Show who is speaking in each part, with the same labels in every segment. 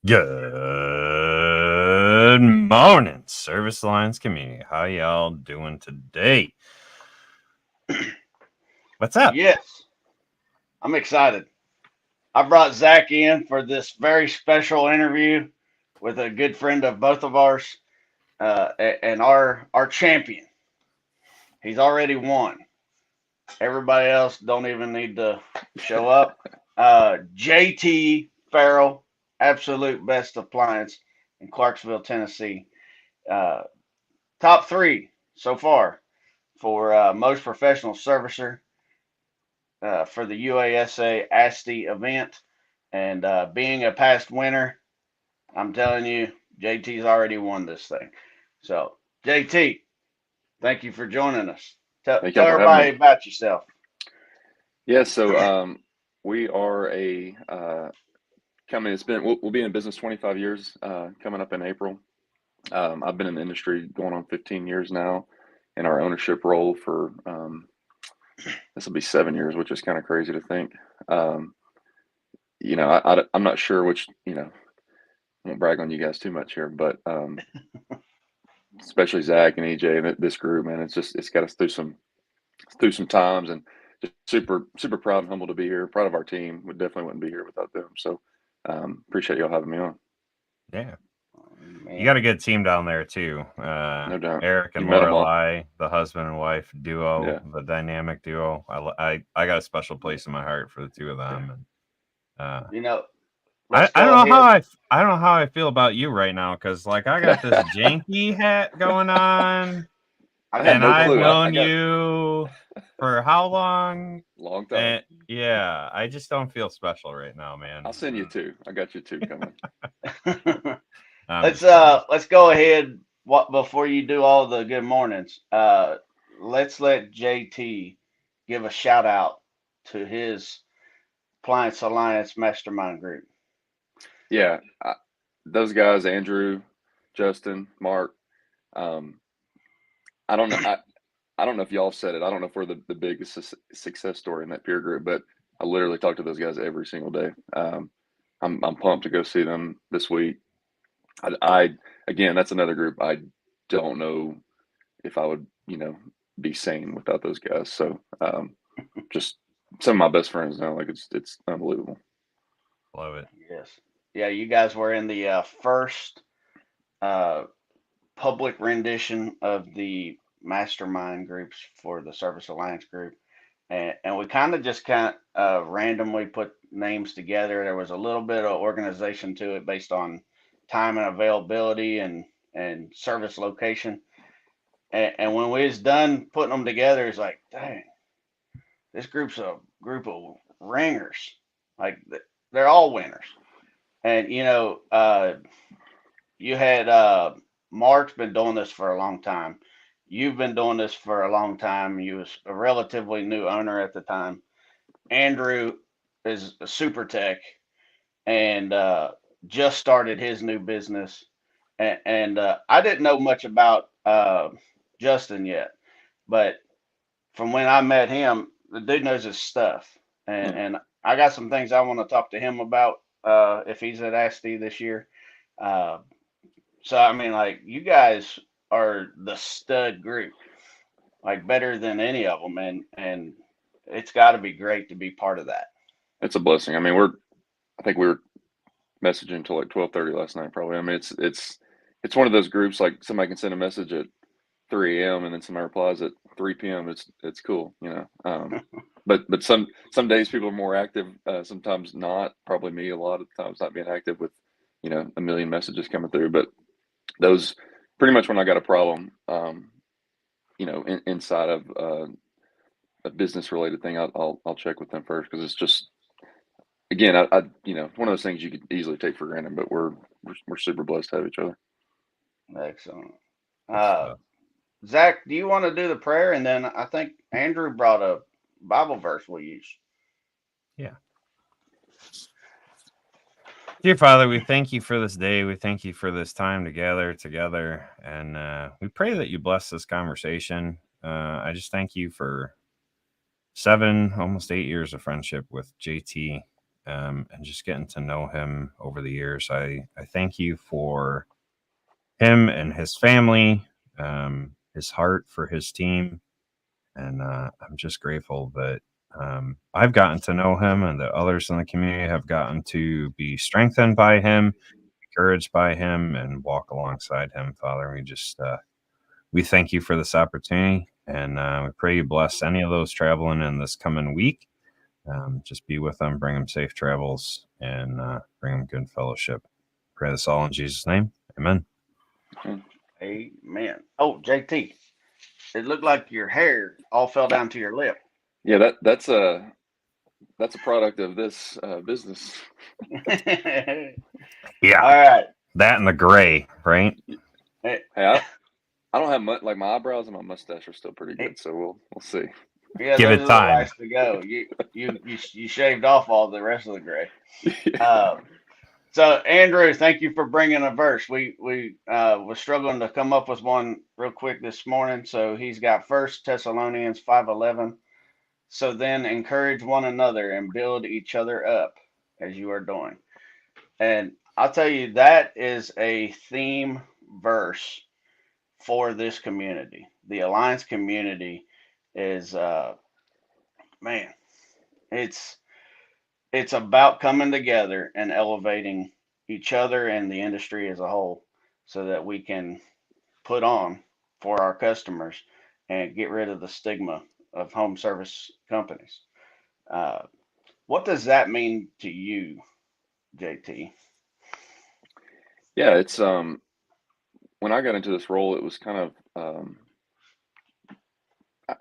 Speaker 1: Good morning, Service Alliance community. How y'all doing today? What's up?
Speaker 2: Yes, I'm excited. I brought Zach in for this very special interview with a good friend of both of ours and our champion. He's already won. Everybody else don't even need to show up. JT Ferrell, Absolute BEST Appliance in Clarksville, Tennessee. Uh, top three so far for Most Professional Servicer for the UASA ASTI event. And being a past winner, I'm telling you, JT's already won this thing. So, JT, thank you for joining us.
Speaker 3: Thank y'all
Speaker 2: Tell
Speaker 3: for having
Speaker 2: everybody
Speaker 3: me.
Speaker 2: about yourself.
Speaker 3: Yeah, so we are a company that's we'll be in business 25 years coming up in April. I've been in the industry going on 15 years now in our ownership role for this will be 7 years, which is kind of crazy to think. Um, I'm not sure which, I won't brag on you guys too much here, but especially Zach and EJ and this group, man, it's got us through some times, and just super proud and humble to be here. Proud of our team. We definitely wouldn't be here without them. So appreciate y'all having me on.
Speaker 1: Yeah, you got
Speaker 2: Man,
Speaker 1: a good team down there too.
Speaker 3: No doubt.
Speaker 1: Eric and
Speaker 3: You met them all.
Speaker 1: Lorelei, the husband and wife duo,
Speaker 3: Yeah.
Speaker 1: the dynamic duo. I got a special place in my heart for the two of them. And
Speaker 2: you know,
Speaker 1: I,
Speaker 2: let's
Speaker 1: I don't
Speaker 2: go
Speaker 1: know how
Speaker 2: ahead.
Speaker 1: I don't know how I feel about you right now because like I got this janky hat going on.
Speaker 2: I
Speaker 3: I had
Speaker 2: got
Speaker 1: And
Speaker 3: no
Speaker 1: I've
Speaker 2: mine
Speaker 3: clue.
Speaker 2: right.
Speaker 3: I
Speaker 1: known
Speaker 3: got
Speaker 1: you for how long?
Speaker 3: long time.
Speaker 1: And yeah, I just don't feel special right now, man.
Speaker 3: I'll send you two. I got you two coming.
Speaker 1: I'm
Speaker 2: let's
Speaker 1: just kidding.
Speaker 2: let's go ahead. What before you do all the good mornings? Let's let JT give a shout out to his Appliance Alliance Mastermind group.
Speaker 3: Yeah, those guys, Andrew, Justin, Mark. Um, I don't know. I don't know if y'all said it. I don't know if we're the biggest success story in that peer group, but I literally talk to those guys every single day. I'm pumped to go see them this week. I again, that's another group I don't know if I would, be sane without those guys. So just some of my best friends now. Like it's unbelievable.
Speaker 1: Love it.
Speaker 2: Yes. Yeah, you guys were in the first uh, public rendition of the mastermind groups for the Service Alliance group. And we kind of just randomly put names together. There was a little bit of organization to it based on time and availability and service location. And when we was done putting them together, it's like, dang, this group's a group of ringers. Like they're all winners. And you had Mark's been doing this for a long time. You've been doing this for a long time. You was a relatively new owner at the time. Andrew is a super tech and just started his new business. And I didn't know much about Justin yet, but from when I met him, the dude knows his stuff. And,
Speaker 3: Yeah,
Speaker 2: and I got some things I want to talk to him about if he's at ASTI this year. Uh, so I mean, like you guys are the stud group, like better than any of them, and it's got to be great to be part of that.
Speaker 3: it's a blessing. I mean, I think we were messaging until like 12:30 last night, probably. I mean, it's one of those groups like somebody can send a message at 3 a.m. and then somebody replies at 3 p.m. It's cool. But some days people are more active, sometimes not. Probably me a lot of times not being active with a million messages coming through. But those pretty much when I got a problem, inside of a business related thing, I'll check with them first because it's just again I one of those things you could easily take for granted, but we're super blessed to have each other.
Speaker 2: Excellent.
Speaker 1: Good
Speaker 2: Uh,
Speaker 1: stuff.
Speaker 2: Zach, do you want to do the prayer? And then I think Andrew brought a Bible verse we use.
Speaker 1: Yeah. Dear Father, we thank you for this day. We thank you for this time together. And we pray that you bless this conversation. I just thank you for 7, almost 8 years of friendship with JT. and just getting to know him over the years. I thank you for him and his family, his heart for his team. And I'm just grateful that I've gotten to know him and that others in the community have gotten to be strengthened by him, encouraged by him, and walk alongside him, Father. We thank you for this opportunity, and we pray you bless any of those traveling in this coming week. Just be with them, bring them safe travels, and bring them good fellowship. Pray this all in Jesus' name. Amen.
Speaker 2: Amen. Oh, JT, it looked like your hair all fell down to your lip.
Speaker 3: Yeah, that's a product of this business.
Speaker 1: Yeah.
Speaker 2: All right.
Speaker 1: That and the gray, right?
Speaker 3: Hey, I don't have much. Like my eyebrows and my mustache are still pretty good, so we'll see.
Speaker 2: Yeah,
Speaker 1: Give
Speaker 2: those
Speaker 1: it
Speaker 2: are
Speaker 1: time.
Speaker 2: the last to go. You shaved off all the rest of the gray. So Andrew, thank you for bringing a verse. We was struggling to come up with one real quick this morning. So he's got 1 Thessalonians 5:11. So then encourage one another and build each other up as you are doing. And I'll tell you that is a theme verse for this community. The Alliance community is man, it's it's about coming together and elevating each other and the industry as a whole so that we can put on for our customers and get rid of the stigma of home service companies. Uh, what does that mean to you, JT?
Speaker 3: Yeah, it's when I got into this role, it was kind of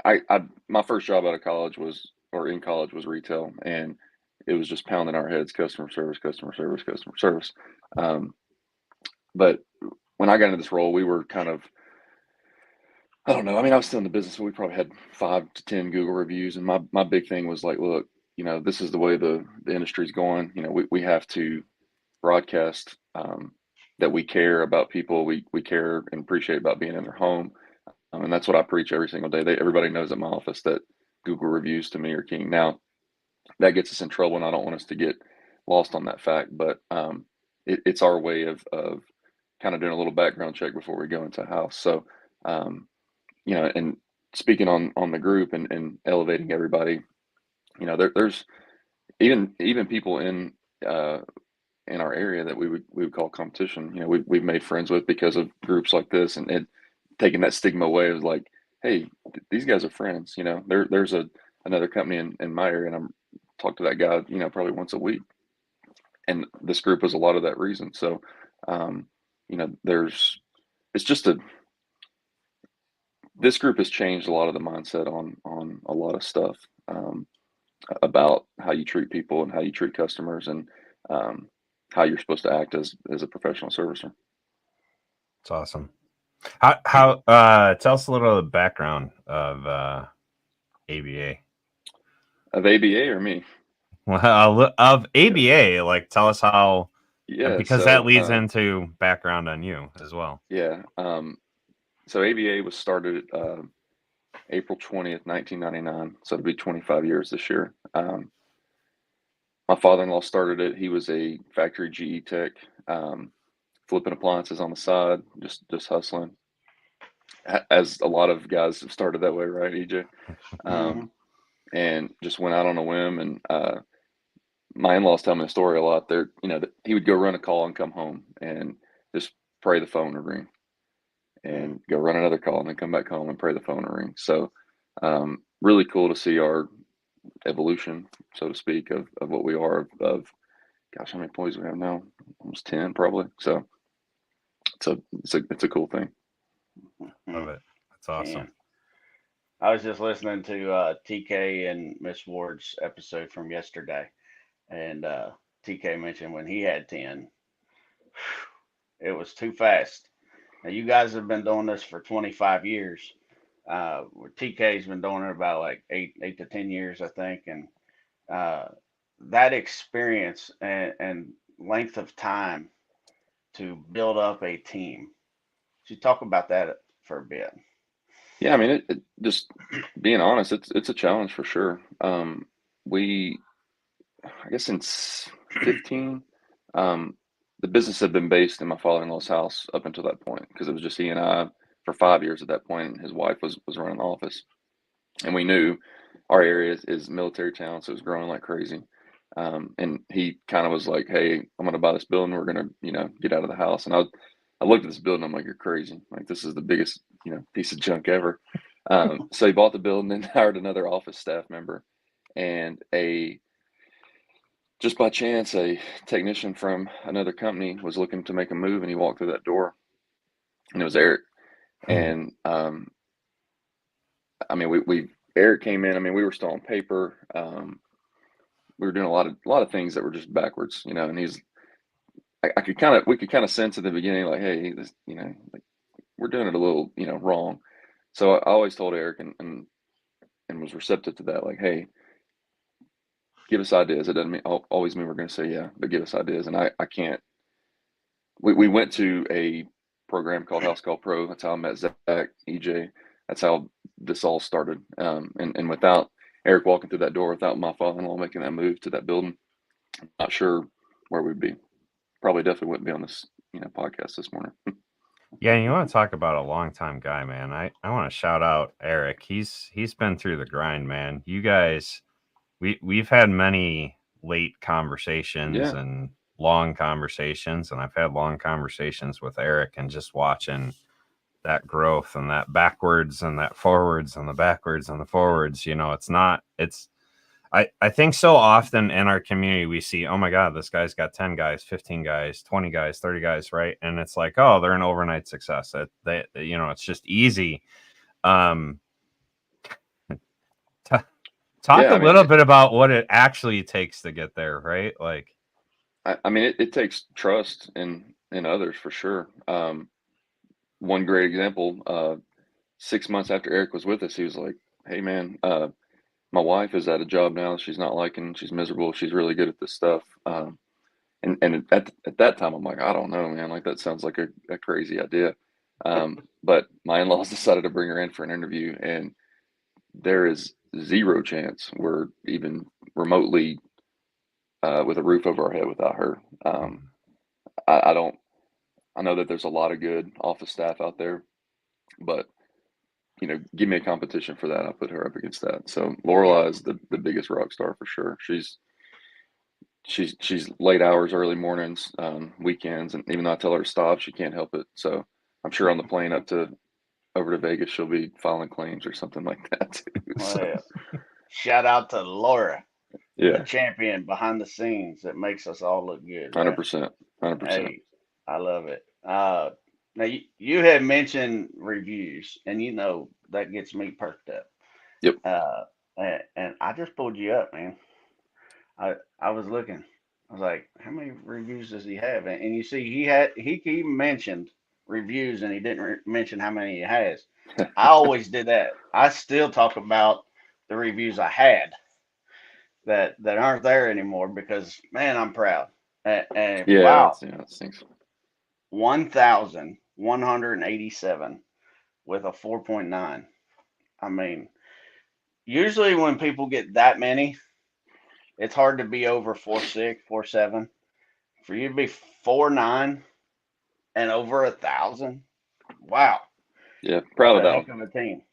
Speaker 3: I my first job out of college was or in college was retail, and it was just pounding our heads, customer service, customer service, customer service. Um, but when I got into this role, we were kind of I don't know. I mean, I was still in the business, so we probably had 5 to 10 Google reviews, and my big thing was like, look, this is the way the industry's going. We have to broadcast that we care about people, we care and appreciate about being in their home, and that's what I preach every single day. Everybody knows at my office that Google reviews to me are king. Now that gets us in trouble, and I don't want us to get lost on that fact, but it's our way of kind of doing a little background check before we go into a house. So. And speaking on the group and elevating everybody, there's even people in our area that we would call competition. We've made friends with because of groups like this, and taking that stigma away is like, hey, these guys are friends. There's another company in my area, and I'm talk to that guy, probably once a week, and this group was a lot of that reason. So, there's it's just this group has changed a lot of the mindset on a lot of stuff about how you treat people and how you treat customers and how you're supposed to act as a professional servicer.
Speaker 1: It's awesome. How tell us a little of the background of ABA.
Speaker 3: Of ABA or me?
Speaker 1: Well, of ABA, like tell us how.
Speaker 3: Yeah,
Speaker 1: because
Speaker 3: so,
Speaker 1: that leads into background on you as well.
Speaker 3: Yeah. So ABA was started April 20th, 1999. So it'll be 25 years this year. My father-in-law started it. He was a factory GE tech, flipping appliances on the side, just hustling. As a lot of guys have started that way, right, EJ? And just went out on a whim. And my in-laws tell me the story a lot. That he would go run a call and come home and just pray the phone would ring, and go run another call and then come back home and pray the phone would ring. So really cool to see our evolution, so to speak, of what we are. Of gosh, how many employees we have now? Almost 10, probably. So it's a cool thing.
Speaker 1: Love it. That's awesome.
Speaker 2: I was just listening to TK and Miss Ward's episode from yesterday, and TK mentioned when he had 10, it was too fast. Now you guys have been doing this for 25 years. TK's been doing it about like 8 to 10 years, I think, and that experience and length of time to build up a team. So you talk about that for a bit.
Speaker 3: Yeah, I mean, it just being honest, it's a challenge for sure. We I guess since 15, the business had been based in my father-in-law's house up until that point, because it was just he and I for 5 years at that point, and his wife was running the office. And we knew our area is military town, so it was growing like crazy. And he kind of was like, "Hey, I'm going to buy this building. We're going to, get out of the house." And I looked at this building. I'm like, "You're crazy. Like, this is the biggest, piece of junk ever." So he bought the building and hired another office staff member, and just by chance, a technician from another company was looking to make a move, and he walked through that door, and it was Eric. And I mean, Eric came in. I mean, we were still on paper. We were doing a lot of things that were just backwards, and we could kind of sense at the beginning, like, hey, this, like, we're doing it a little, wrong. So I always told Eric and was receptive to that, like, hey, give us ideas. It doesn't always mean we're going to say yeah, but give us ideas. And I can't. We went to a program called House Call Pro. That's how I met Zach, EJ. That's how this all started. And without Eric walking through that door, without my father-in-law making that move to that building, I'm not sure where we'd be. Probably definitely wouldn't be on this, podcast this morning.
Speaker 1: Yeah, you want to talk about a long-time guy, man. I want to shout out Eric. He's been through the grind, man. You guys, we've had many late conversations and long conversations, and I've had long conversations with Eric, and just watching that growth and that backwards and that forwards and the backwards and the forwards. I think so often in our community we see, oh my God, this guy's got 10 guys, 15 guys, 20 guys, 30 guys, right? And it's like, oh, they're an overnight success. It's just easy. Talk a little bit about what it actually takes to get there, right? Like,
Speaker 3: I mean, it takes trust in others for sure. One great example, 6 months after Eric was with us, he was like, "Hey man, my wife is at a job now she's not liking. She's miserable. She's really good at this stuff." And at that time, I'm like, I don't know, man. Like, that sounds like a crazy idea. But my in-laws decided to bring her in for an interview, and there is zero chance we're even remotely with a roof over our head without her. I know that there's a lot of good office staff out there, but give me a competition for that, I'll put her up against that. So Lorelai is the biggest rock star for sure. She's late hours, early mornings, weekends, and even though I tell her to stop, she can't help it. So I'm sure on the plane over to Vegas, she'll be filing claims or something like that too. So.
Speaker 2: Shout out to Laura,
Speaker 3: the
Speaker 2: champion behind the scenes that makes us all look good.
Speaker 3: 100%.
Speaker 2: Hey, I love it. Now you had mentioned reviews, and that gets me perked up.
Speaker 3: Yep.
Speaker 2: And I just pulled you up, man. I was looking. I was like, how many reviews does he have? And you see, he mentioned reviews, and he didn't mention how many he has. I always did that. I still talk about the reviews I had that aren't there anymore because, man, I'm proud. And wow,
Speaker 3: that stinks.
Speaker 2: 1,187 with a 4.9. I mean, usually when people get that many, it's hard to be over 4.6, 4.7. For you to be 4.9 and over 1,000, wow.
Speaker 3: Yeah, proud of that
Speaker 2: heck of a team.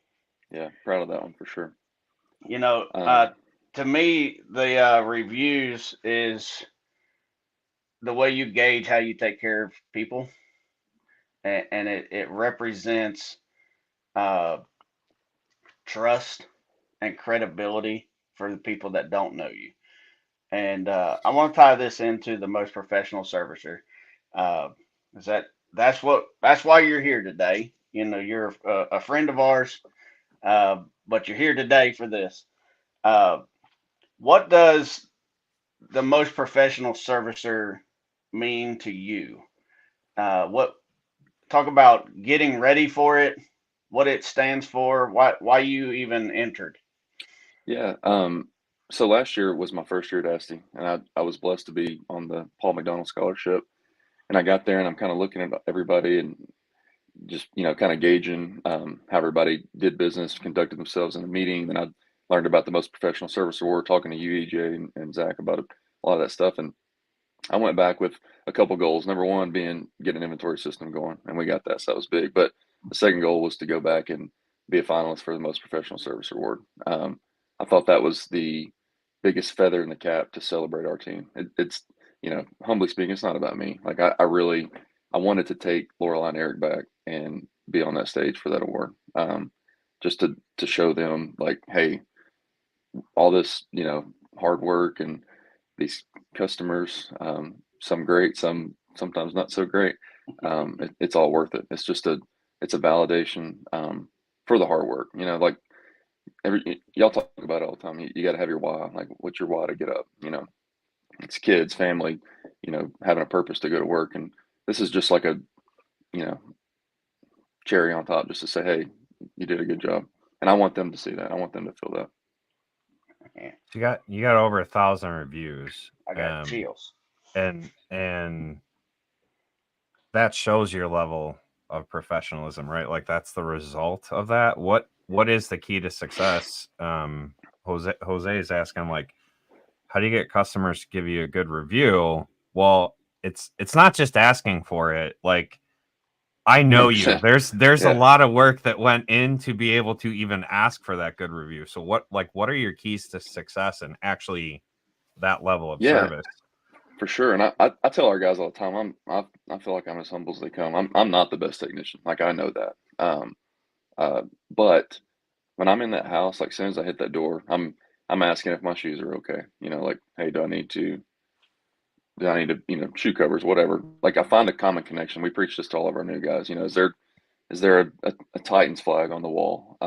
Speaker 3: Yeah, proud of that one for sure.
Speaker 2: To me, the reviews is the way you gauge how you take care of people, and it represents trust and credibility for the people that don't know you. And I want to tie this into the most professional servicer. Is that's why you're here today. You're a friend of ours, but you're here today for this. What does the most professional servicer mean to you? Talk about getting ready for it, what it stands for, why you even entered.
Speaker 3: Yeah. So last year was my first year at Asti, and I was blessed to be on the Paul McDonald Scholarship. And I got there, and I'm kind of looking at everybody and just kind of gauging how everybody did business, conducted themselves in the meeting. Then I learned about the most professional service award, talking to you, EJ, and Zach about a lot of that stuff. And I went back with a couple goals. Number one being get an inventory system going, and we got that, so that was big. But the second goal was to go back and be a finalist for the Most Professional Servicer award. I thought that was the biggest feather in the cap to celebrate our team. It's, humbly speaking, it's not about me. Like I wanted to take Lorelai and Eric back and be on that stage for that award, just to show them like, hey, all this, hard work and these customers, some great, sometimes not so great. It's all worth it. It's just it's a validation, for the hard work. Like y'all talk about it all the time. You got to have your why. Like, what's your why to get up? It's kids, family, having a purpose to go to work. And this is just like a, cherry on top, just to say, hey, you did a good job. And I want them to see that. I want them to feel that.
Speaker 2: Yeah.
Speaker 1: You got over 1,000 reviews.
Speaker 2: I got chills.
Speaker 1: And that shows your level of professionalism, right? Like that's the result of that. What is the key to success? Jose is asking, like, how do you get customers to give you a good review? Well, it's not just asking for it. Like, I know you.
Speaker 3: 100%.
Speaker 1: There's
Speaker 3: Yeah.
Speaker 1: a lot of work that went in to be able to even ask for that good review. So what are your keys to success and actually that level of service?
Speaker 3: For sure. And I tell our guys all the time, I feel like I'm as humble as they come. I'm not the best technician. Like, I know that. But when I'm in that house, like as soon as I hit that door, I'm asking if my shoes are okay. Like, hey, do I need to, shoe covers, whatever. Like, I find a common connection. We preach this to all of our new guys. Is there a Titans flag on the wall?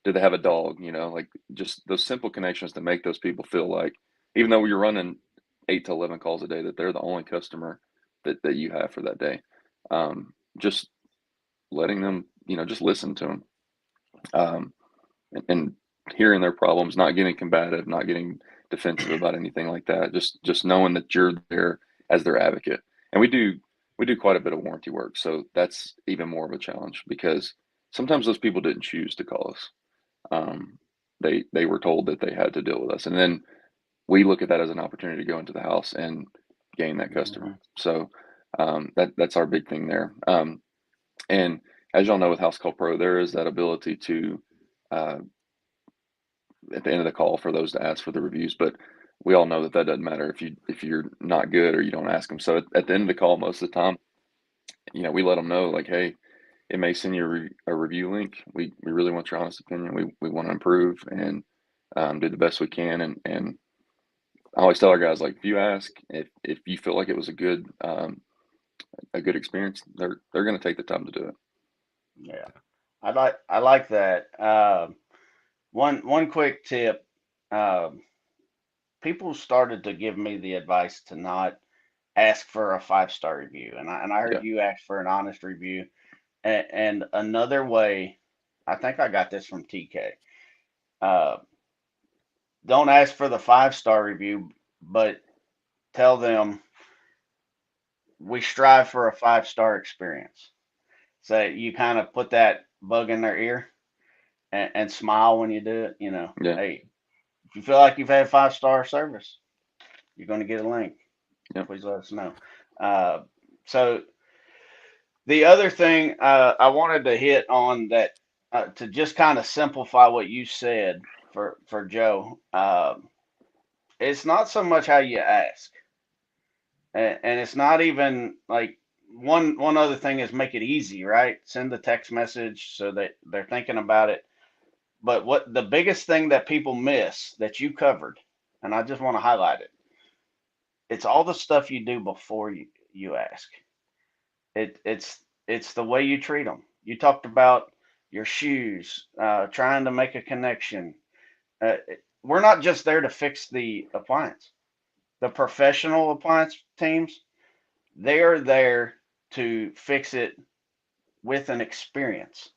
Speaker 3: Do they have a dog? Like, just those simple connections to make those people feel like, even though you're running 8 to 11 calls a day, that they're the only customer that you have for that day. Just letting them, just listen to them, and hearing their problems, not getting combative, not getting defensive about anything like that. Just knowing that you're there as their advocate. And we do quite a bit of warranty work, so that's even more of a challenge because sometimes those people didn't choose to call us. They were told that they had to deal with us, and then we look at that as an opportunity to go into the house and gain that customer. So that's our big thing there. And as y'all know, with House Call Pro, there is that ability to, at the end of the call, for those to ask for the reviews, but we all know that doesn't matter if you're not good or you don't ask them. So at the end of the call, most of the time, we let them know, like, hey, it may send you a review link. We really want your honest opinion. We want to improve and do the best we can. And I always tell our guys, like, if you ask, if you feel like it was a good experience, they're going to take the time to do it.
Speaker 2: Yeah, I like that. One quick tip. People started to give me the advice to not ask for a 5-star review, and I heard you ask for an honest review. And another way, I think I got this from TK. Don't ask for the 5-star review, but tell them we strive for a 5-star experience. So you kind of put that bug in their ear and smile when you do it. Hey, if you feel like you've had 5-star service, you're going to get a link. Please let us know. So the other thing I wanted to hit on that, to just kind of simplify what you said for Joe, it's not so much how you ask, and it's not even like one other thing is make it easy, right? Send the text message so that they're thinking about it. But what the biggest thing that people miss that you covered, and I just want to highlight it, it's all the stuff you do before you ask. It's the way you treat them. You talked about your shoes, trying to make a connection. We're not just there to fix the appliance. The professional appliance teams, they are there to fix it with an experience.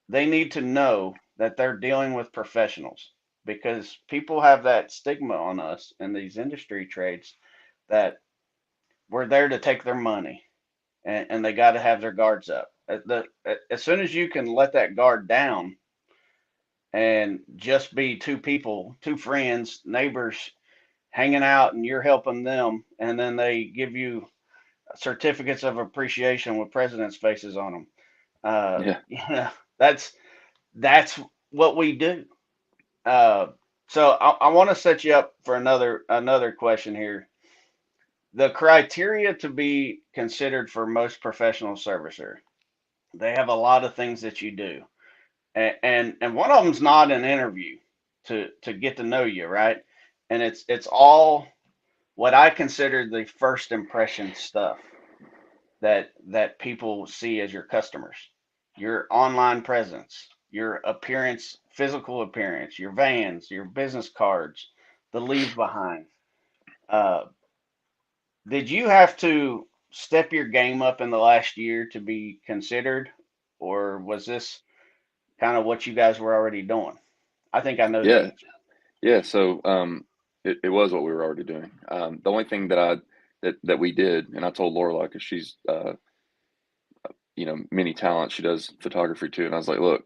Speaker 2: They need to know that they're dealing with professionals, because people have that stigma on us in these industry trades that we're there to take their money, and they got to have their guards up. As soon as you can let that guard down and just be two people, two friends, neighbors, hanging out and you're helping them, and then they give you certificates of appreciation with presidents' faces on them.
Speaker 3: Yeah.
Speaker 2: Yeah, that's what we do. Uh, so I want to set you up for another question here. The criteria to be considered for most professional servicer. They have a lot of things that you do, and one of them's not an interview to get to know you, right? And it's all what I consider the first impression stuff that people see as your customers. Your online presence, your appearance, physical appearance, your vans, your business cards, the leave behind. Uh, did you have to step your game up in the last year to be considered, or was this kind of what you guys were already doing? I think I know the
Speaker 3: Yeah.
Speaker 2: answer.
Speaker 3: Yeah. So it was what we were already doing. The only thing that we did, and I told Lorelai, because she's many talents. She does photography too. And I was like, look,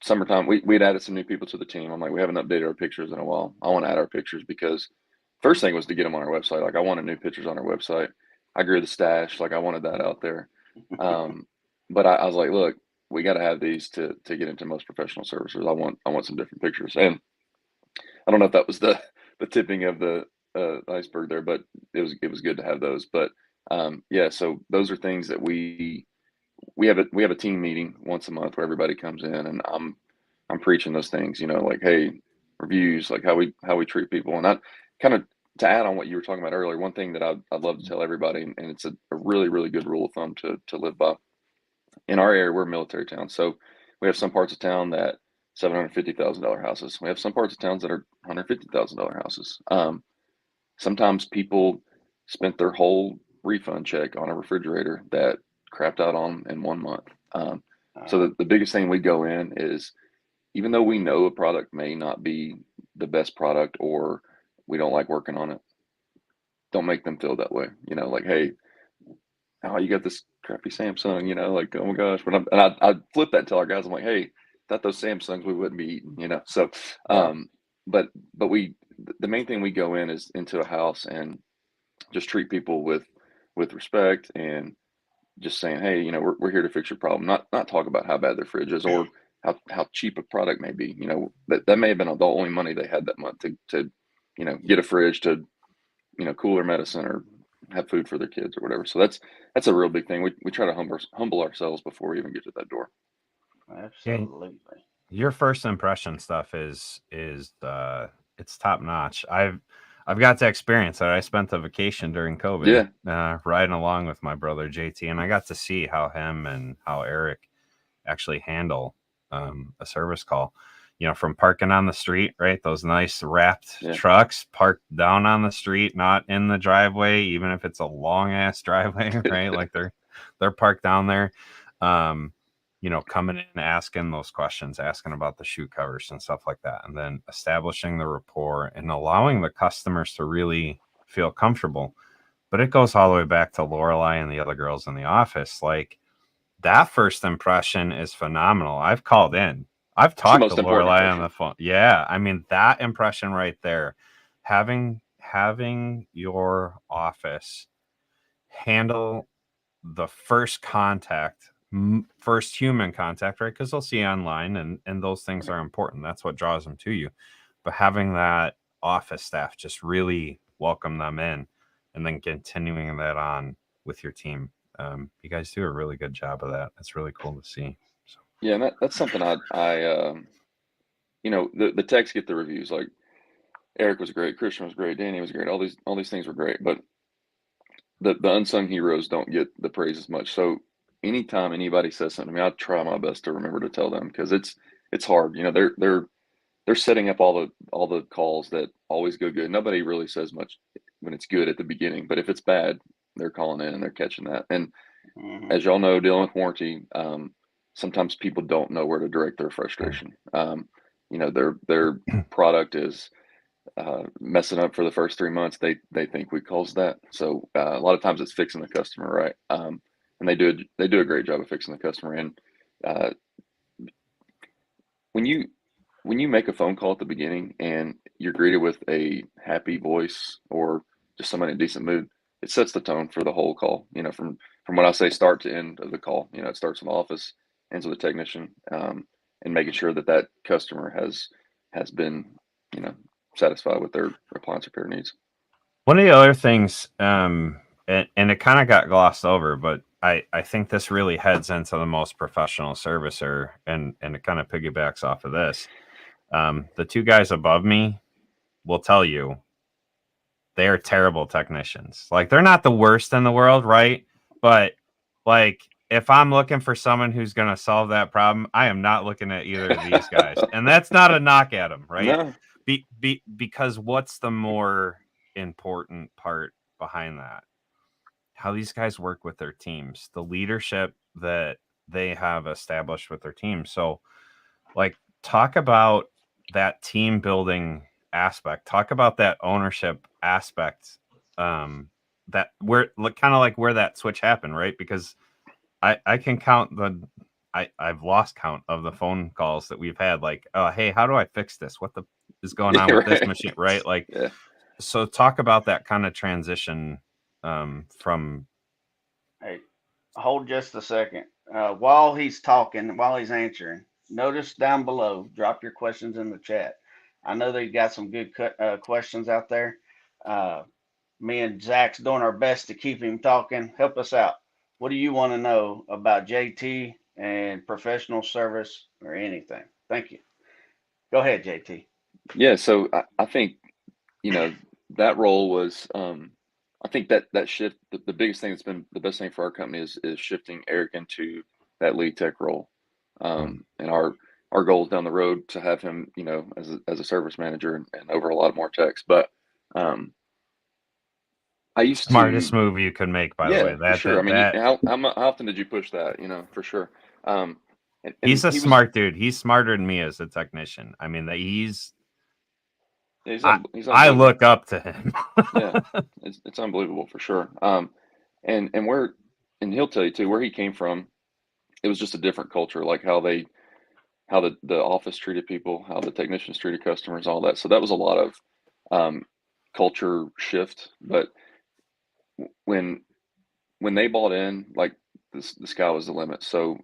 Speaker 3: summertime, we'd added some new people to the team. I'm like, we haven't updated our pictures in a while. I want to add our pictures because first thing was to get them on our website. Like I wanted new pictures on our website. I grew the stash. Like I wanted that out there. But I was like, look, we got to have these to get into most professional services. I want some different pictures. And I don't know if that was the tipping of the iceberg there, but it was good to have those. But yeah, so those are things that we have a team meeting once a month where everybody comes in, and I'm preaching those things, like, hey, reviews, like how we treat people. And I kind of, to add on what you were talking about earlier, one thing that I'd love to tell everybody, and it's a really, really good rule of thumb to live by. In our area, we're a military town, so we have some parts of town that $750,000 houses. We have some parts of towns that are $150,000 houses. Sometimes people spent their whole refund check on a refrigerator that crapped out on in 1 month. So the biggest thing we go in is, even though we know a product may not be the best product or we don't like working on it, don't make them feel that way. Like, hey, oh, you got this crappy Samsung, like, oh my gosh. I flip that and tell our guys, I'm like, hey, without those Samsungs, we wouldn't be eating. So,
Speaker 2: Yeah.
Speaker 3: but the main thing we go in is into a house and just treat people with respect, and just saying, hey, we're here to fix your problem, not talk about how bad their fridge is or how cheap a product may be. That may have been the only money they had that month to get a fridge to cool their medicine or have food for their kids or whatever. So that's a real big thing. We try to humble ourselves before we even get to that door.
Speaker 1: Yeah,
Speaker 2: Absolutely.
Speaker 1: your first impression stuff is it's top notch. I've got to experience that. I spent a vacation during COVID, riding along with my brother JT, and I got to see how him and how Eric actually handle a service call. From parking on the street, right? Those nice wrapped trucks parked down on the street, not in the driveway, even if it's a long ass driveway, right? Like they're parked down there. Coming in and asking those questions, asking about the shoe covers and stuff like that, and then establishing the rapport and allowing the customers to really feel comfortable. But it goes all the way back to Lorelai and the other girls in the office. Like, that first impression is phenomenal. I've called in. I've
Speaker 3: It's the
Speaker 1: talked to
Speaker 3: most important
Speaker 1: Lorelai on
Speaker 3: impression.
Speaker 1: the phone. Yeah, I mean, that impression right there, having your office handle the first contact, first human contact, right? Because they'll see online, and those things are important. That's what draws them to you. But having that office staff just really welcome them in, and then continuing that on with your team. You guys do a really good job of that. It's really cool to see. So.
Speaker 3: Yeah, and that's something the techs get the reviews. Like, Eric was great, Christian was great, Danny was great. All these things were great, but the unsung heroes don't get the praise as much. So anytime anybody says something to me, I try my best to remember to tell them, because it's hard. They're setting up all the calls that always go good. Nobody really says much when it's good at the beginning, but if it's bad, they're calling in and they're catching that. And as y'all know, dealing with warranty, sometimes people don't know where to direct their frustration. Their product is messing up for the first 3 months. They think we caused that. So a lot of times it's fixing the customer, right? And they do a great job of fixing the customer. And uh, when you make a phone call at the beginning and you're greeted with a happy voice or just somebody in a decent mood, it sets the tone for the whole call. From what I say, start to end of the call. It starts in the office, ends with a technician, and making sure that that customer has been, satisfied with their appliance repair needs.
Speaker 1: One of the other things, and it kind of got glossed over, but I think this really heads into the most professional servicer, and it kind of piggybacks off of this. The two guys above me will tell you they are terrible technicians. Like, they're not the worst in the world, right? But like, if I'm looking for someone who's going to solve that problem, I am not looking at either of these guys. And that's not a knock at them, right?
Speaker 3: No.
Speaker 1: Because what's the more important part behind that? How these guys work with their teams, the leadership that they have established with their team. So, like, talk about that team building aspect. Talk about that ownership aspect. That where kind of like where that switch happened, right? Because I can count I've lost count of the phone calls that we've had. Like, oh, hey, how do I fix this? What the is going on with this machine, right? Like,
Speaker 3: Yeah.
Speaker 1: So talk about that kind of transition from.
Speaker 2: Hey, hold just a second. While he's talking, while he's answering, notice down below, drop your questions in the chat. I know they got some good questions out there. Me and Zach's doing our best to keep him talking. Help us out. What do you want to know about JT and professional service or anything? Thank you. Go ahead, JT.
Speaker 3: Yeah. So I think, that role was, I think that shift, the biggest thing that's been the best thing for our company is shifting Eric into that lead tech role. And our goal is down the road to have him, as a service manager and over a lot more techs. But I used
Speaker 1: Smartest
Speaker 3: to,
Speaker 1: move you could make, by the
Speaker 3: yeah,
Speaker 1: way.
Speaker 3: for sure. I mean, how often did you push that? For sure. And
Speaker 1: he's a
Speaker 3: he
Speaker 1: smart dude. He's smarter than me as a technician. I mean, he's I look up to him.
Speaker 3: Yeah, it's unbelievable for sure. And he'll tell you too where he came from. It was just a different culture, like how the office treated people, how the technicians treated customers, all that. So that was a lot of culture shift. But when they bought in, like the sky was the limit. So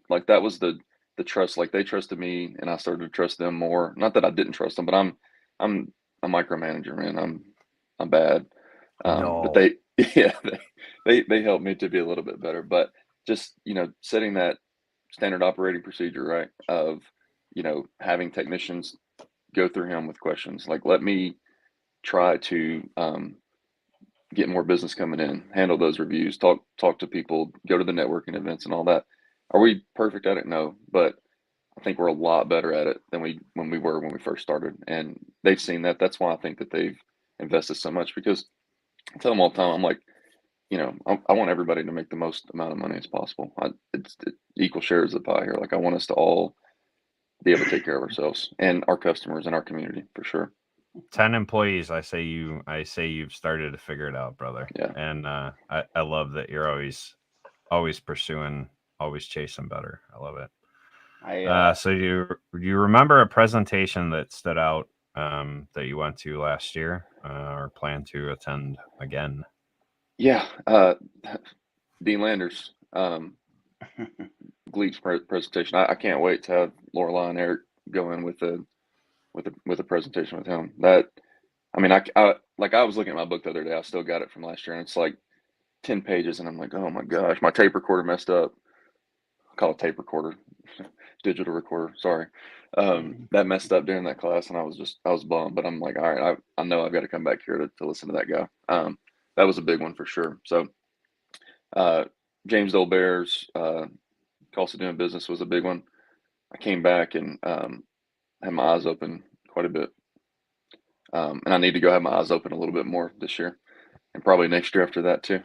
Speaker 3: like that was the trust. Like they trusted me, and I started to trust them more. Not that I didn't trust them, but I'm a micromanager, man. I'm bad. But
Speaker 1: No.
Speaker 3: yeah, they helped me to be a little bit better. But just setting that standard operating procedure, right? Of having technicians go through him with questions. Like, let me try to get more business coming in, handle those reviews, talk to people, go to the networking events and all that. Are we perfect at it? No, but I think we're a lot better at it than when we first started, and they've seen that. That's why I think that they've invested so much, because I tell them all the time, I'm like, I want everybody to make the most amount of money as possible. It's equal shares of the pie here. Like, I want us to all be able to take care of ourselves and our customers and our community for sure.
Speaker 1: 10 employees. I say you've started to figure it out, brother.
Speaker 3: Yeah.
Speaker 1: And I love that you're always pursuing, always chasing better. I love it. So you remember a presentation that stood out that you went to last year or plan to attend again?
Speaker 3: Yeah. Dean Landers, Gleek's presentation. I can't wait to have Lorelai and Eric go in with a presentation with him. That, I mean, I was looking at my book the other day. I still got it from last year, and it's like 10 pages, and I'm like, oh my gosh, my tape recorder messed up. I call it tape recorder, digital recorder. Sorry, that messed up during that class, and I was bummed. But I'm like, all right, I know I've got to come back here to listen to that guy. That was a big one for sure. So, James Dolbear's cost of doing business was a big one. I came back and had my eyes open quite a bit, and I need to go have my eyes open a little bit more this year, and probably next year after that too.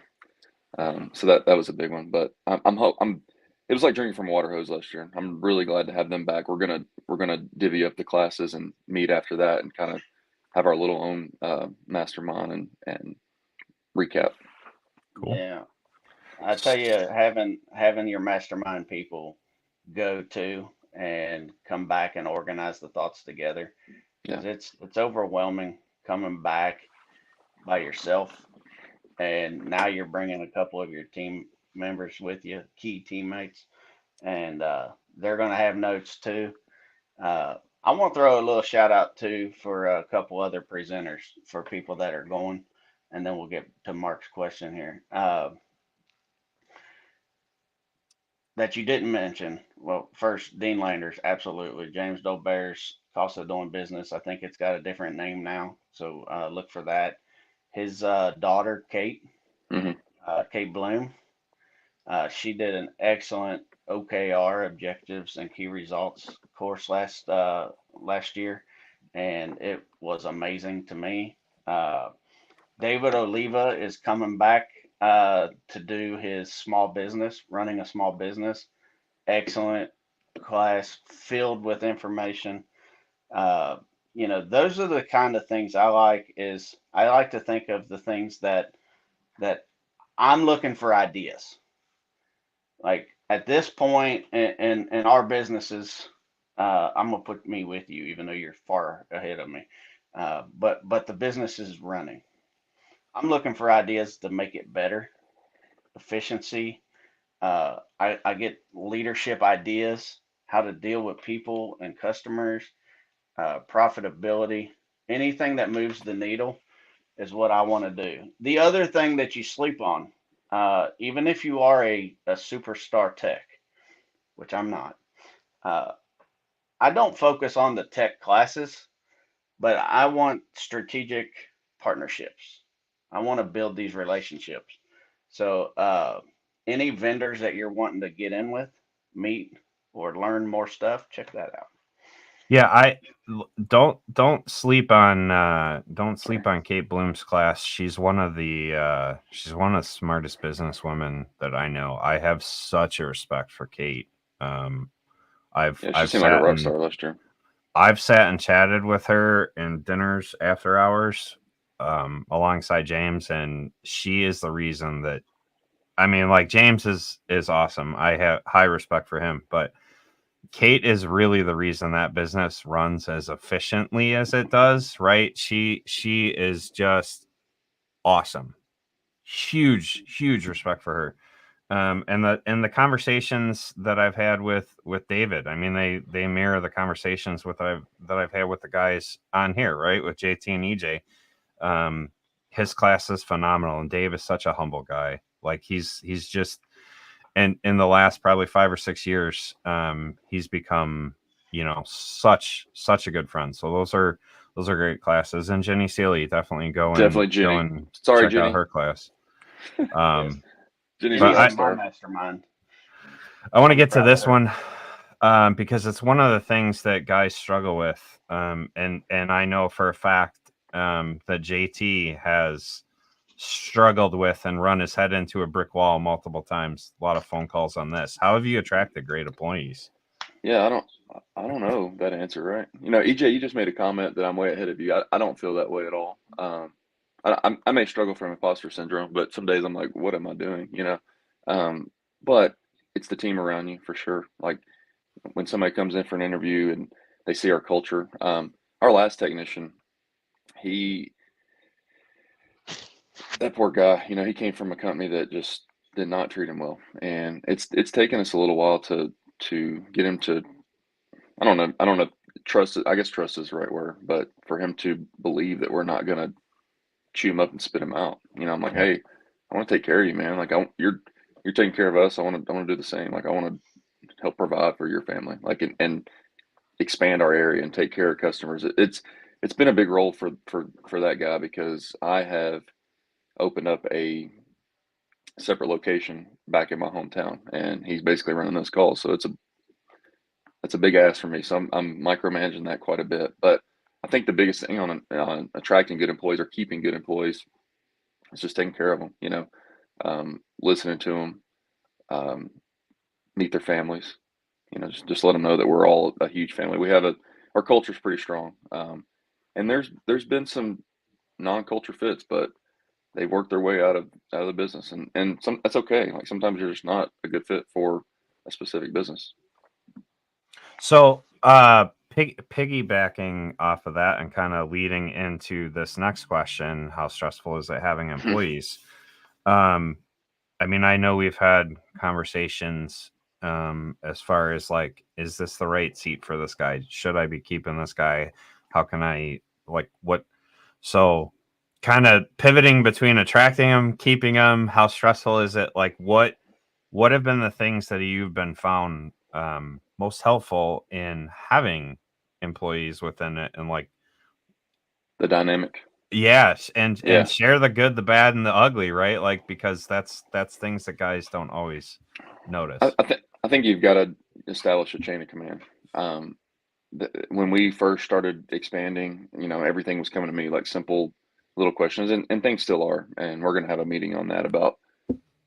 Speaker 3: So that was a big one. But it was like drinking from a water hose last year. I'm really glad to have them back. We're gonna divvy up the classes and meet after that and kind of have our little own mastermind and recap.
Speaker 2: Cool. Yeah, I tell you, having your mastermind people go to and come back and organize the thoughts together because it's overwhelming coming back by yourself, and now you're bringing a couple of your team members with you, key teammates, and they're going to have notes too. I want to throw a little shout out too for a couple other presenters for people that are going, and then we'll get to Mark's question here. That you didn't mention. Well, first, Dean Landers, absolutely. James Dolbear's Cost of Doing Business. I think it's got a different name now, so look for that. His daughter, Kate,
Speaker 3: Mm-hmm.
Speaker 2: Kate Bloom, she did an excellent OKR, Objectives and Key Results course last year, and it was amazing to me. David Oliva is coming back to do his small business, running a small business. Excellent class, filled with information. Uh, those are the kind of things I like. Is I like to think of the things that I'm looking for ideas. Like at this point in our businesses, I'm gonna put me with you, even though you're far ahead of me. But the business is running. I'm looking for ideas to make it better, efficiency. I get leadership ideas, how to deal with people and customers, profitability, anything that moves the needle is what I want to do. The other thing that you sleep on, even if you are a superstar tech, which I'm not, uh, I don't focus on the tech classes, but I want strategic partnerships. I want to build these relationships. So, any vendors that you're wanting to get in with, meet, or learn more stuff, check that out.
Speaker 1: Yeah, don't sleep on Kate Bloom's class. She's one of the smartest businesswomen that I know. I have such a respect for Kate.
Speaker 3: She
Speaker 1: I've
Speaker 3: seemed like a
Speaker 1: sat
Speaker 3: rock star last year.
Speaker 1: I've sat and chatted with her in dinners after hours, alongside James, and she is the reason that, I mean, like, James is awesome. I have high respect for him, but Kate is really the reason that business runs as efficiently as it does, right? She is just awesome. Huge respect for her. And the conversations that I've had with David, I mean, they mirror the conversations that I've had with the guys on here, right? With JT and EJ. His class is phenomenal, and Dave is such a humble guy. Like, he's just, and in the last probably 5 or 6 years, he's become, such a good friend. So those are great classes. And Jenny Sealy, definitely
Speaker 3: Definitely Jenny.
Speaker 1: go and
Speaker 3: Sorry,
Speaker 1: check
Speaker 3: Jenny.
Speaker 1: out her class.
Speaker 2: Yes.
Speaker 3: Jenny's
Speaker 2: Jenny
Speaker 3: a rock
Speaker 2: is my
Speaker 3: star.
Speaker 2: mastermind.
Speaker 1: I want to get to
Speaker 2: proud of
Speaker 1: this
Speaker 2: her.
Speaker 1: one, because it's one of the things that guys struggle with. And I know for a fact that JT has struggled with and run his head into a brick wall multiple times. A lot of phone calls on this. How have you attracted great employees?
Speaker 3: Yeah, I don't know that answer, right? EJ, you just made a comment that I'm way ahead of you. I don't feel that way at all. I may struggle from imposter syndrome, but some days I'm like, what am I doing? But it's the team around you for sure. Like when somebody comes in for an interview and they see our culture. Our last technician, that poor guy, he came from a company that just did not treat him well, and it's taken us a little while to get him to, I don't know, trust. I guess trust is the right word, but for him to believe that we're not gonna chew him up and spit him out. I'm like,
Speaker 1: Yeah.
Speaker 3: hey, I want to take care of you, man. Like you're taking care of us. I want to do the same. Like I want to help provide for your family, like and expand our area and take care of customers. It's been a big role for that guy because I have opened up a separate location back in my hometown, and he's basically running those calls. So that's a big ask for me. So I'm micromanaging that quite a bit. But I think the biggest thing on attracting good employees or keeping good employees is just taking care of them. Listening to them, meet their families. Just let them know that we're all a huge family. Our culture's pretty strong, and there's been some non-culture fits, but they work their way out of the business, and that's okay. Like sometimes you're just not a good fit for a specific business.
Speaker 1: So, piggybacking off of that and kind of leading into this next question, how stressful is it having employees? I mean, I know we've had conversations as far as like, is this the right seat for this guy? Should I be keeping this guy? How can I, like, what? So kind of pivoting between attracting him, keeping him, how stressful is it? Like, what have been the things that you've been found most helpful in having employees within it, and like
Speaker 3: The dynamic.
Speaker 1: yes, and
Speaker 3: Yeah.
Speaker 1: share the good, the bad, and the ugly, right? Like, because that's things that guys don't always notice.
Speaker 3: I think you've got to establish a chain of command. When we first started expanding, everything was coming to me like simple little questions, and things still are. And we're going to have a meeting on that about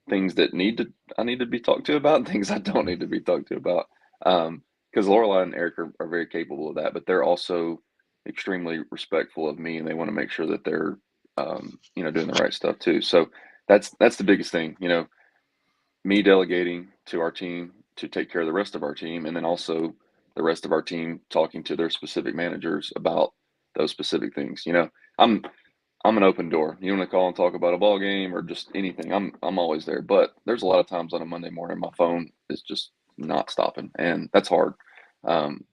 Speaker 3: things that I need to be talked to about, and things I don't need to be talked to about. Because Lorelai and Eric are very capable of that, but they're also extremely respectful of me, and they want to make sure that they're, doing the right stuff too. So that's the biggest thing, me delegating to our team to take care of the rest of our team, and then also the rest of our team talking to their specific managers about those specific things. I'm an open door. You want to call and talk about a ball game or just anything, I'm always there. But there's a lot of times on a Monday morning my phone is just not stopping, and that's hard.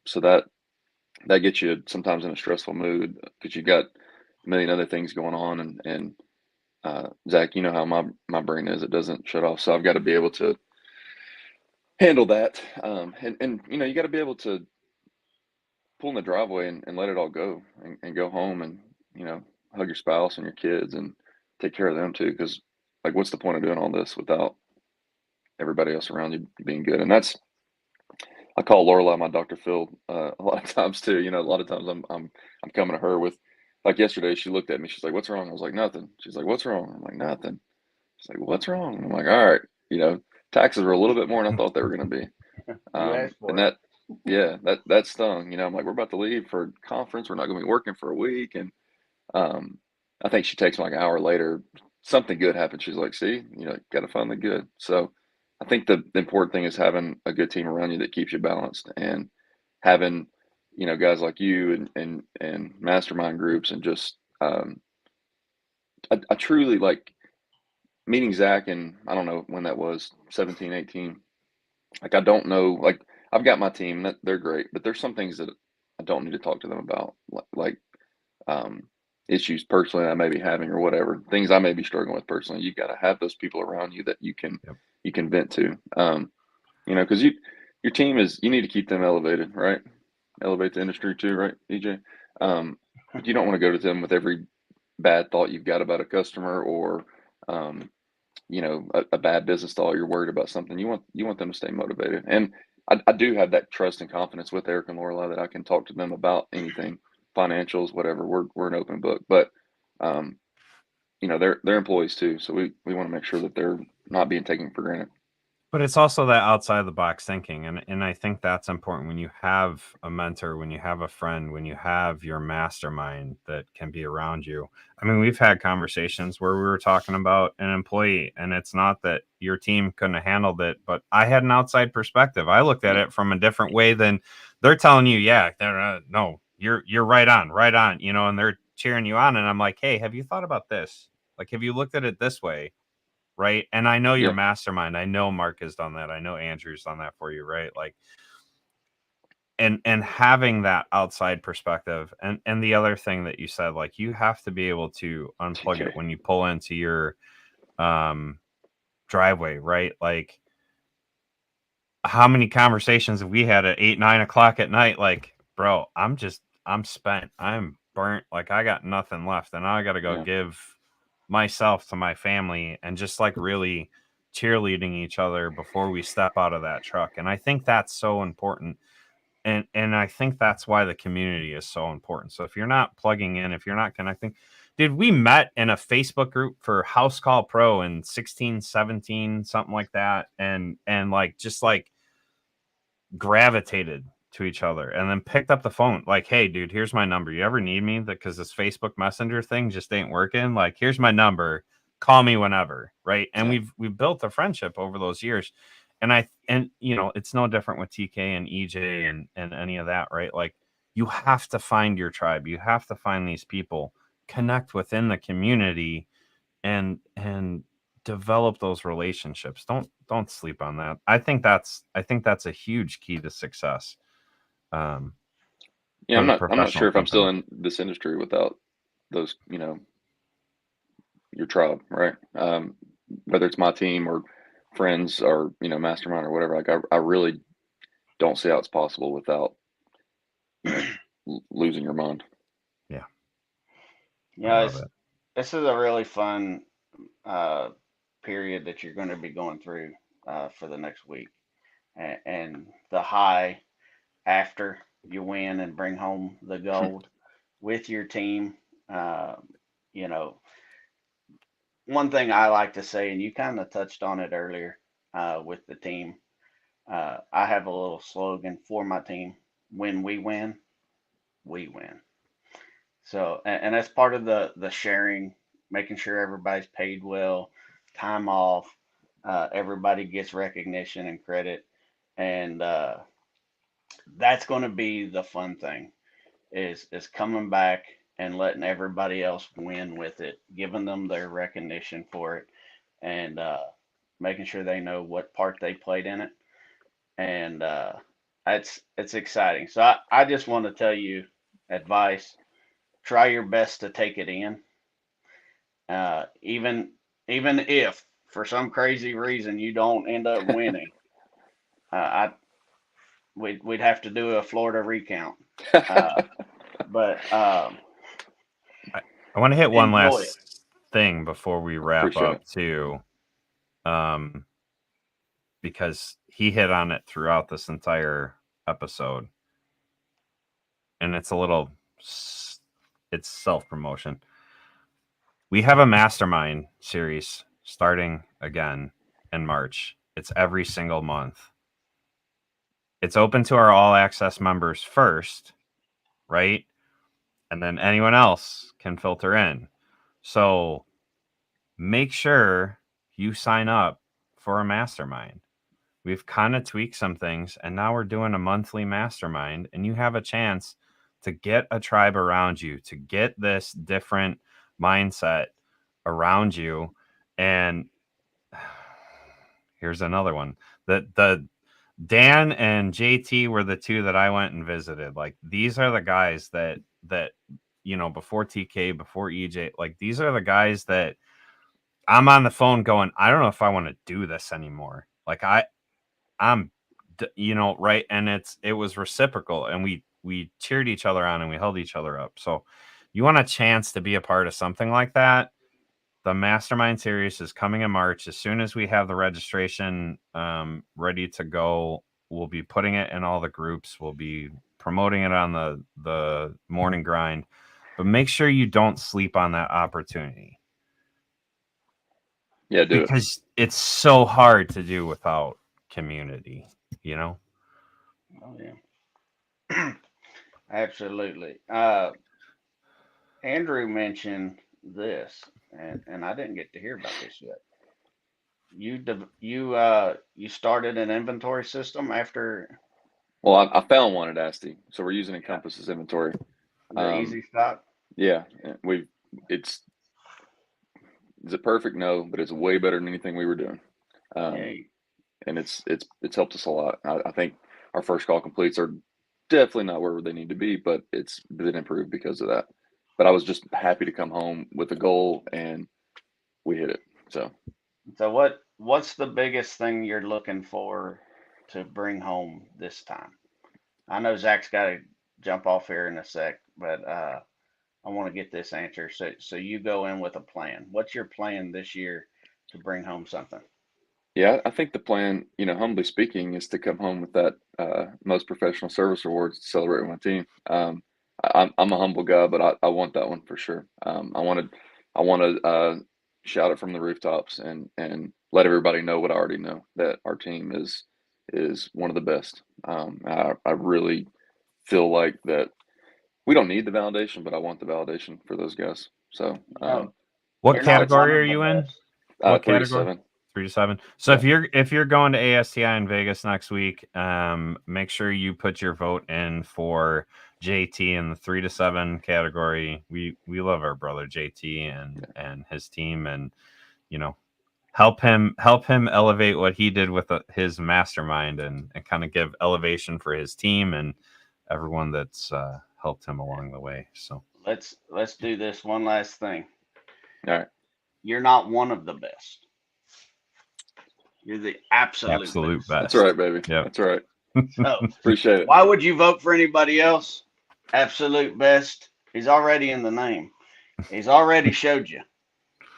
Speaker 3: So that gets you sometimes in a stressful mood because you got a million other things going on, and Zach, you know how my brain is; it doesn't shut off. So I've got to be able to handle that, and you got to be able to pull in the driveway and let it all go, and go home, and hug your spouse and your kids and take care of them too. Because like, what's the point of doing all this without everybody else around you being good? And I call Lorelai my Dr. Phil a lot of times too. A lot of times I'm coming to her with, like yesterday, she looked at me. She's like, "What's wrong?" I was like, "Nothing." She's like, "What's wrong?" I'm like, "Nothing." She's like, "What's wrong?" I'm like, "All right, taxes were a little bit more than I thought they were going to be."
Speaker 2: You asked for
Speaker 3: And
Speaker 2: it.
Speaker 3: that stung. I'm like, "We're about to leave for a conference. We're not going to be working for a week." And I think she takes me like an hour later. Something good happened. She's like, "See, got to find the good." So I think the important thing is having a good team around you that keeps you balanced, and having guys like you and mastermind groups, and just I truly like meeting Zach, and I don't know when that was, 17, 18. Like, I don't know, like, I've got my team that they're great, but there's some things that I don't need to talk to them about, like issues personally I may be having, or whatever, things I may be struggling with personally. You got to have those people around you that you can
Speaker 1: Yep.
Speaker 3: you can vent to, because your team you need to keep them elevated, right? Elevate the industry too, right, EJ? You don't want to go to them with every bad thought you've got about a customer, or a bad business thought. You're worried about something. You want them to stay motivated, and I do have that trust and confidence with Eric and Lorelai that I can talk to them about anything, financials, whatever. We're an open book, but they're employees too, so we want to make sure that they're not being taken for granted.
Speaker 1: But it's also that outside the box thinking, and I think that's important when you have a mentor, when you have a friend, when you have your mastermind that can be around you. I mean, we've had conversations where we were talking about an employee, and it's not that your team couldn't have handled it, but I had an outside perspective. I looked at it from a different way than they're telling you. Yeah, no, you're right on, and they're cheering you on, and I'm like, hey, have you thought about this? Like, have you looked at it this way? Right. And I know your
Speaker 3: Yeah,
Speaker 1: mastermind. I know Mark has done that. I know Andrew's done that for you. Right. Like, and having that outside perspective. And the other thing that you said, like, you have to be able to unplug
Speaker 3: TJ.
Speaker 1: it when you pull into your driveway. Right. Like, how many conversations have we had at 8, 9 o'clock at night? Like, bro, I'm spent. I'm burnt. Like, I got nothing left. And now I got to go
Speaker 3: Yeah,
Speaker 1: give myself to my family, and just like really cheerleading each other before we step out of that truck. And I think that's so important. And I think that's why the community is so important. So if you're not plugging in, if you're not connecting, dude, we met in a Facebook group for House Call Pro in 16, 17, something like that. And like, just like gravitated to each other, and then picked up the phone like, hey dude, here's my number, you ever need me, because this Facebook Messenger thing just ain't working, like, here's my number, call me whenever. Right. And
Speaker 3: yeah,
Speaker 1: we've built a friendship over those years. And it's no different with TK and EJ and any of that. Right. Like, You have to find your tribe. You have to find these people, connect within the community, and develop those relationships. Don't sleep on that. I think that's a huge key to success.
Speaker 3: Yeah,
Speaker 1: for
Speaker 3: I'm
Speaker 1: the
Speaker 3: not sure
Speaker 1: professional
Speaker 3: if I'm still
Speaker 1: company.
Speaker 3: in this industry without those, your tribe, right? Whether it's my team or friends or, mastermind or whatever. Like I really don't see how it's possible without, losing your mind.
Speaker 1: Yeah, I
Speaker 2: Yeah,
Speaker 1: love it.
Speaker 2: this is a really fun uh, period that you're going to be going through for the next week, and the high after you win and bring home the gold with your team. Uh, you know, one thing I like to say, and you kind of touched on it earlier with the team. I have a little slogan for my team: "When we win, we win." So, and that's part of the sharing, making sure everybody's paid well, time off, everybody gets recognition and credit, and that's going to be the fun thing is coming back and letting everybody else win with it, giving them their recognition for it, and making sure they know what part they played in it, and it's exciting. So I just want to tell you advice: try your best to take it in. Even if for some crazy reason you don't end up winning, I we'd have to do a Florida recount. Uh, but
Speaker 1: I want to hit one
Speaker 2: enjoy it.
Speaker 1: last thing before we wrap
Speaker 3: Appreciate
Speaker 1: up
Speaker 3: it.
Speaker 1: too, because he hit on it throughout this entire episode, and it's self promotion. We have a mastermind series starting again in March. It's every single month. It's open to our all access members first, right? And then anyone else can filter in. So make sure you sign up for a mastermind. We've kind of tweaked some things, and now we're doing a monthly mastermind, and you have a chance to get a tribe around you, to get this different mindset around you. And here's another one. The Dan and JT were the two that I went and visited. Like, these are the guys that before TK, before EJ, like, these are the guys that I'm on the phone going, I don't know if I want to do this anymore. Like, I'm right. And it was reciprocal, and we cheered each other on and we held each other up. So you want a chance to be a part of something like that. The mastermind series is coming in March. As soon as we have the registration ready to go, we'll be putting it in all the groups. We'll be promoting it on the morning grind, but make sure you don't sleep on that opportunity.
Speaker 3: Yeah, do it.
Speaker 1: Because it's so hard to do without community,
Speaker 2: Oh yeah, absolutely. Andrew mentioned this, and I didn't get to hear about this yet. You started an inventory system after
Speaker 3: Well, I found one at ASTI, so we're using
Speaker 2: yeah,
Speaker 3: Encompass's inventory.
Speaker 2: the
Speaker 3: Um,
Speaker 2: easy stock.
Speaker 3: yeah, it's is it perfect? No, but it's way better than anything we were doing. Um,
Speaker 2: Yeah,
Speaker 3: and it's helped us a lot. I think our first call completes are definitely not where they need to be, but it's been improved because of that. But I was just happy to come home with a goal, and we hit it. So
Speaker 2: so what's the biggest thing you're looking for to bring home this time? I know Zach's got to jump off here in a sec, but I want to get this answer. So you go in with a plan. What's your plan this year to bring home something?
Speaker 3: yeah, I think the plan, humbly speaking, is to come home with that most professional service awards to celebrate with my team. I'm a humble guy, but I want that one for sure. I want to shout it from the rooftops and let everybody know what I already know, that our team is one of the best. I really feel like that we don't need the validation, but I want the validation for those guys. So
Speaker 2: You know,
Speaker 1: what
Speaker 2: you're not
Speaker 3: it's
Speaker 2: one
Speaker 1: category
Speaker 2: of
Speaker 1: are
Speaker 2: the
Speaker 1: you in?
Speaker 2: best.
Speaker 1: What
Speaker 3: 3 to
Speaker 1: category?
Speaker 3: 7.
Speaker 1: 3 to 7. So
Speaker 3: Yeah.
Speaker 1: if you're going to ASTI in Vegas next week, make sure you put your vote in for JT in the 3 to 7 category. We love our brother JT and his team, and help him elevate what he did with his mastermind, and kind of give elevation for his team and everyone that's helped him along the way. So
Speaker 2: let's do this one last thing.
Speaker 3: All right.
Speaker 2: You're not one of the best. You're the absolute best.
Speaker 3: That's right, baby.
Speaker 1: Yep.
Speaker 3: That's right.
Speaker 2: So,
Speaker 3: Appreciate it.
Speaker 2: why would you vote for anybody else? Absolute best. He's already in the name. He's already showed you.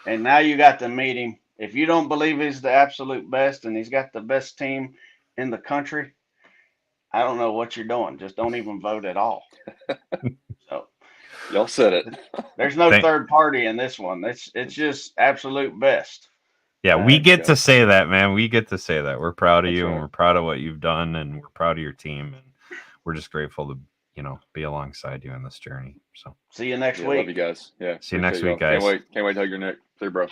Speaker 2: And now you got to meet him. If you don't believe he's the absolute best and he's got the best team in the country, I don't know what you're doing. Just don't even vote at all. So
Speaker 3: Y'all said it.
Speaker 2: there's no third party in this one. It's just absolute best.
Speaker 1: Yeah, we get to say that, man. We get to say that. We're proud of you,
Speaker 3: right.
Speaker 1: and we're proud of what you've done, and we're proud of your team, and we're just grateful to, be alongside you in this journey. So
Speaker 2: see you next week.
Speaker 3: Love you guys. Yeah.
Speaker 1: See you next week, guys.
Speaker 3: Can't wait to hug your neck. See you, bro.